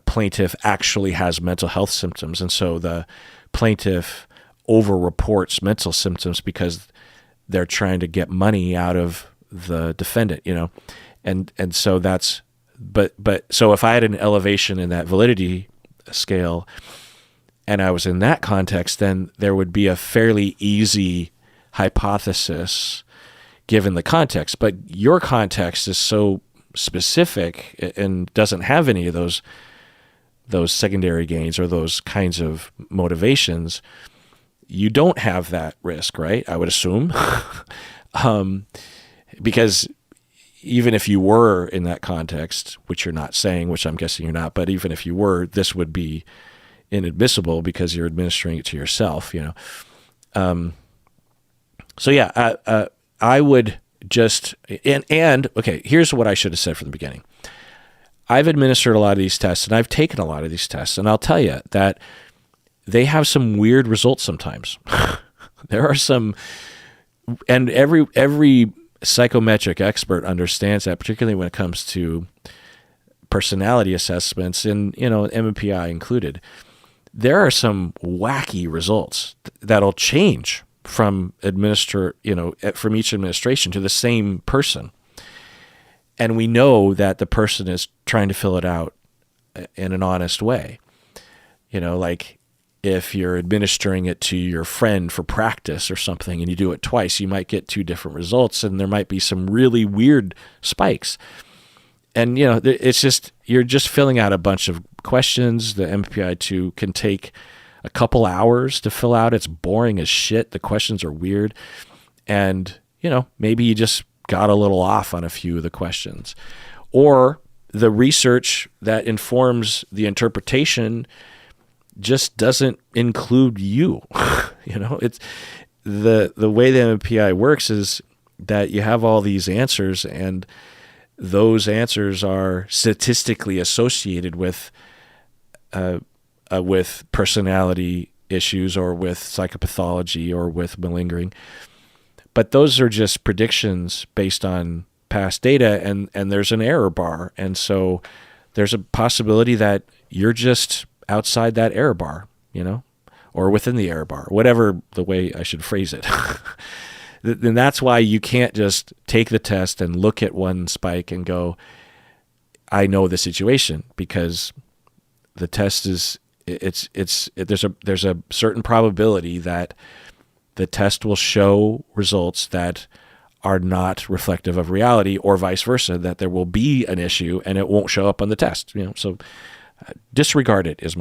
[SPEAKER 1] plaintiff actually has mental health symptoms. And so the plaintiff over-reports mental symptoms because they're trying to get money out of the defendant, And so that's, but so if I had an elevation in that validity scale and I was in that context, then there would be a fairly easy hypothesis given the context. But your context is so specific and doesn't have any of those secondary gains or those kinds of motivations. You don't have that risk, right? I would assume. Because even if you were in that context, which you're not saying, which I'm guessing you're not, but even if you were, this would be inadmissible because you're administering it to yourself, So yeah, I would just, and okay, here's what I should have said from the beginning. I've administered a lot of these tests, and I've taken a lot of these tests, and I'll tell you that they have some weird results sometimes. There are some, and every psychometric expert understands that, particularly when it comes to personality assessments, and MMPI included. There are some wacky results that'll change from from each administration to the same person. And we know that the person is trying to fill it out in an honest way. Like if you're administering it to your friend for practice or something and you do it twice, you might get two different results, and there might be some really weird spikes. And, it's just, you're just filling out a bunch of questions. The MPI-2 can take a couple hours to fill out. It's boring as shit. The questions are weird. And, maybe you just got a little off on a few of the questions. Or the research that informs the interpretation just doesn't include you. It's the way the MPI works is that you have all these answers, and those answers are statistically associated with personality issues or with psychopathology or with malingering. But those are just predictions based on past data, and there's an error bar. And so there's a possibility that you're just outside that error bar, or within the error bar, whatever the way I should phrase it. Then that's why you can't just take the test and look at one spike and go, I know the situation, because the test is, there's a certain probability that the test will show results that are not reflective of reality, or vice versa, that there will be an issue and it won't show up on the test. So disregard it is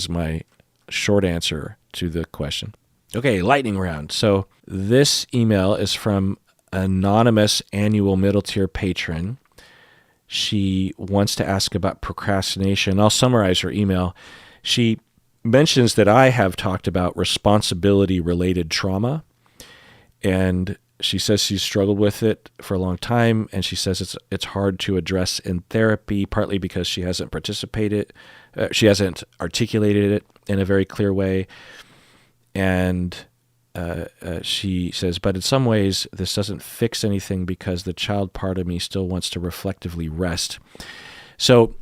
[SPEAKER 1] my short answer to the question. Okay, lightning round. So this email is from anonymous annual middle tier patron. She wants to ask about procrastination. I'll summarize her email. She mentions that I have talked about responsibility-related trauma, and she says she's struggled with it for a long time, and she says it's hard to address in therapy, partly because she hasn't articulated it in a very clear way, and she says, but in some ways this doesn't fix anything because the child part of me still wants to reflectively rest. So,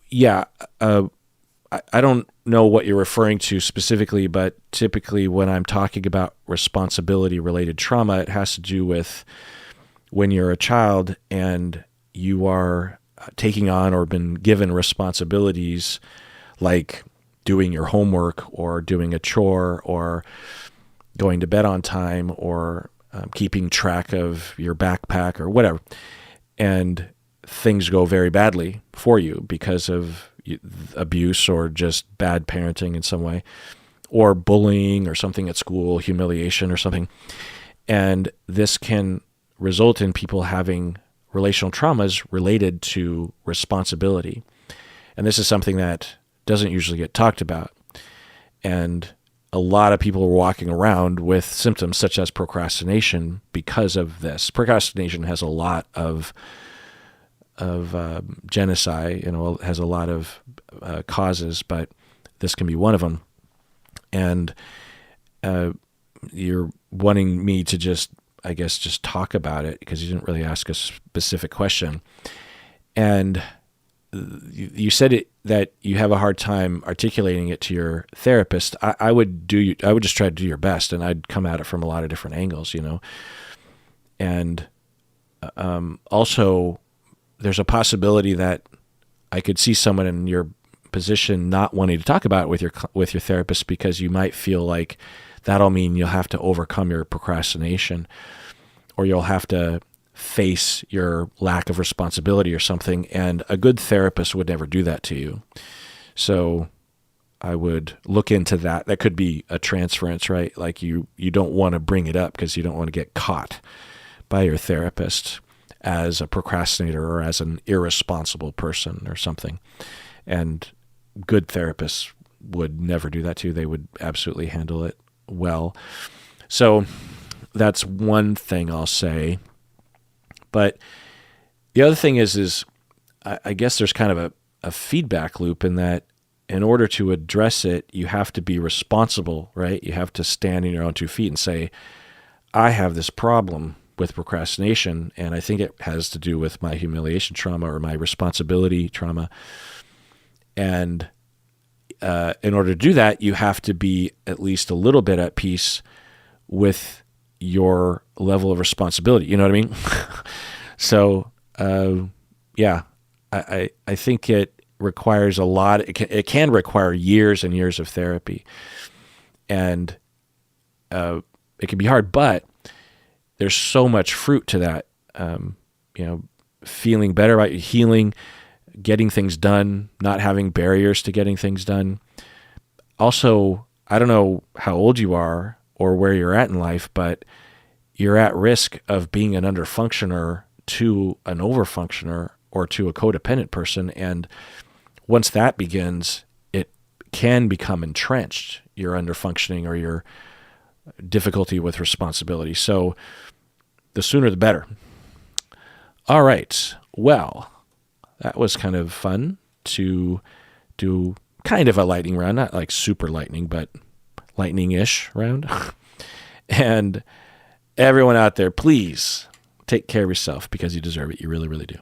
[SPEAKER 1] yeah, I don't know what you're referring to specifically, but typically when I'm talking about responsibility-related trauma, it has to do with when you're a child and you are taking on or been given responsibilities like doing your homework or doing a chore or going to bed on time or keeping track of your backpack or whatever, and things go very badly for you because of abuse or just bad parenting in some way, or bullying or something at school, humiliation or something. And this can result in people having relational traumas related to responsibility. And this is something that doesn't usually get talked about. And a lot of people are walking around with symptoms such as procrastination because of this. Procrastination has a lot of genocide, has a lot of causes, but this can be one of them. And you're wanting me to just talk about it because you didn't really ask a specific question. And you said that you have a hard time articulating it to your therapist. I would just try to do your best, and I'd come at it from a lot of different angles, And also, there's a possibility that I could see someone in your position not wanting to talk about it with your therapist because you might feel like that'll mean you'll have to overcome your procrastination, or you'll have to face your lack of responsibility or something. And a good therapist would never do that to you. So I would look into that. That could be a transference, right? Like you don't want to bring it up because you don't want to get caught by your therapist as a procrastinator or as an irresponsible person or something. And good therapists would never do that to you. They would absolutely handle it well. So that's one thing I'll say. But the other thing is I guess there's kind of a feedback loop in that in order to address it, you have to be responsible, right? You have to stand on your own 2 feet and say, I have this problem with procrastination, and I think it has to do with my humiliation trauma or my responsibility trauma. And in order to do that, you have to be at least a little bit at peace with your level of responsibility. You know what I mean? So, I think it requires a lot. It can require years and years of therapy, and it can be hard, but there's so much fruit to that. Feeling better about your healing, getting things done, not having barriers to getting things done. Also, I don't know how old you are or where you're at in life, but you're at risk of being an underfunctioner to an overfunctioner or to a codependent person. And once that begins, it can become entrenched, your underfunctioning or your difficulty with responsibility. So the sooner the better. All right. Well, that was kind of fun to do kind of a lightning round, not like super lightning, but lightning-ish round. And everyone out there, please take care of yourself because you deserve it. You really, really do.